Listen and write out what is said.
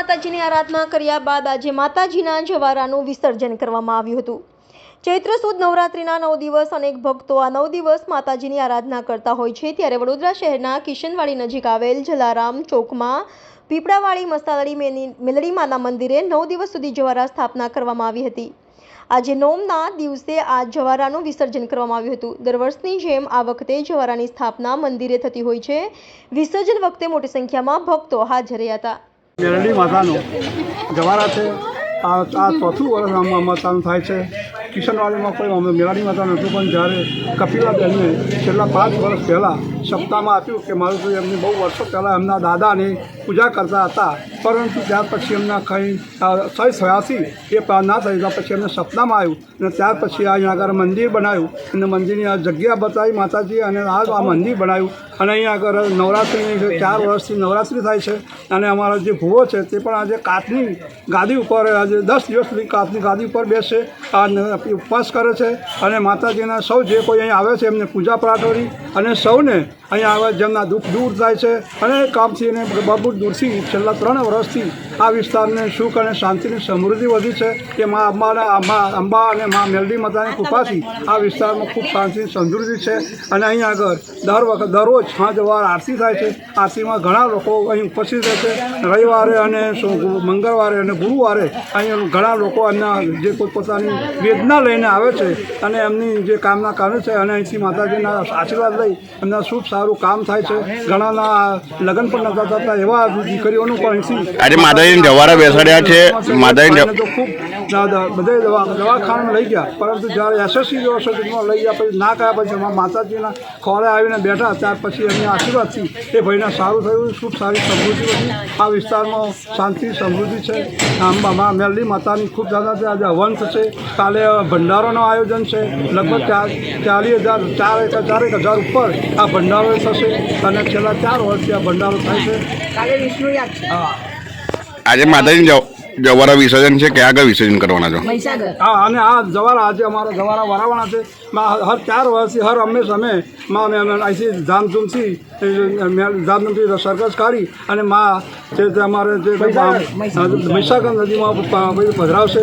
માતાજીની આરાધના કર્યા બાદ આજે માતાજીના જવારાનું વિસર્જન કરવામાં આવ્યું હતું। ચૈત્ર સુદ નવરાત્રિના 9 દિવસ અનેક ભક્તો આ 9 દિવસ માતાજીની આરાધના કરતા હોય છે। ત્યારે વડોદરા શહેરના કિશનવાડી નજીક આવેલ જલારામ ચોકમાં પીપળાવાળી મસાલડી મેલડીમાના મંદિરે 9 દિવસ સુધી જવારા સ્થાપના કરવામાં આવી હતી। આજે નોમના દિવસે આ જવારાનું વિસર્જન કરવામાં આવ્યું હતું। દર વર્ષની જેમ આ વખતે જવારાની સ્થાપના મંદિરે થતી હોય છે। વિસર્જન વખતે મોટી સંખ્યામાં ભક્તો હાજર રહ્યા હતા। મેલડી માતાનો જવારા છે આ ચોથું વર્ષ માતાનું થાય છે। કિશનવાડીમાં કોઈ મેલડી માતા નહોતું, પણ જ્યારે કપિલાબેનને છેલ્લા 5 વર્ષ પહેલાં સપ્તાહમાં આપ્યું કે મારું તો એમની બહુ વર્ષો પહેલાં એમના દાદાની પૂજા કરતા હતા, પરંતુ ત્યાર પછી એમના કંઈ સહી થયાથી એ ના થઈ ગયા। પછી એમને સપનામાં આવ્યું અને ત્યાર પછી અહીંયા આગળ મંદિર બનાવ્યું અને મંદિરની આ જગ્યા બતાવી માતાજી અને આ મંદિર બનાવ્યું। અને અહીંયા આગળ નવરાત્રિની 4 વર્ષથી નવરાત્રિ થાય છે અને અમારા જે ભૂવો છે તે પણ આજે કાચની ગાદી ઉપર આજે 10 દિવસ સુધી કાચની ગાદી ઉપર બેસે ઉપવાસ કરે છે અને માતાજીના સૌ જે કોઈ અહીં આવે છે એમને પૂજા પાઠ કરી અને સૌને અહીંયા આવે જેમના દુઃખ દૂર થાય છે। અને કામથી અને બહુ દૂરથી છેલ્લા 3 વર્ષથી આ વિસ્તારને સુખ અને શાંતિની સમૃદ્ધિ વધી છે કે મા અંબા અને મા મેલડી માતાની કૃપાથી આ વિસ્તારમાં ખૂબ શાંતિ સમૃદ્ધિ છે। અને અહીંયા આગળ દરરોજ 5 વાર આરતી થાય છે। આરતીમાં ઘણા લોકો અહીં ઉપસ્થિત રહે છે। રવિવારે અને મંગળવારે અને ગુરુવારે અહીં ઘણા લોકો એમના જે પોતાની વેદના લઈને આવે છે અને એમની જે કામના કરે છે અને અહીંથી માતાજીના આશીર્વાદ લઈ એમના શુભ સારું કામ થાય છે। ઘણાના લગ્ન પણ નતા થતા એવા દીકરીઓનું પણ અહીંથી આજે માતાજીને જવારા બેસાડ્યા છે। માતાજીને તો ખૂબ બધે દવાખાનામાં લઈ ગયા, પરંતુ જ્યારે SSC હોસ્પિટલમાં લઈ ગયા પછી ના ગયા પછી માતાજીના ખોળે આવીને બેઠા ત્યાર પછી એમની આશીર્વાદથી એ ભાઈને સારું થયું, ખૂબ સારી સમૃદ્ધિ વધી। આ વિસ્તારમાં શાંતિ સમૃદ્ધિ છે। અંબા મેલડી માતાની ખૂબ જ્યાદા છે। આજે હવન થશે, કાલે ભંડારોનું આયોજન છે। લગભગ 40,000 ઉપર આ ભંડારો થશે અને છેલ્લા 4 વર્ષથી આ ભંડારો થાય છે। આજે માતાજીને જવારા વિસર્જન છે કે આગળ વિસર્જન કરવાના છો? હા, અને આ જવારા આજે અમારા જવારા વરાવાના છે। હર 4 વર્ષથી હર હંમેશ અમે અહીંથી ધામધૂમથી સરઘસ કાઢી અને અમારે જે મહીસાગર નદીમાં પધરાવશે।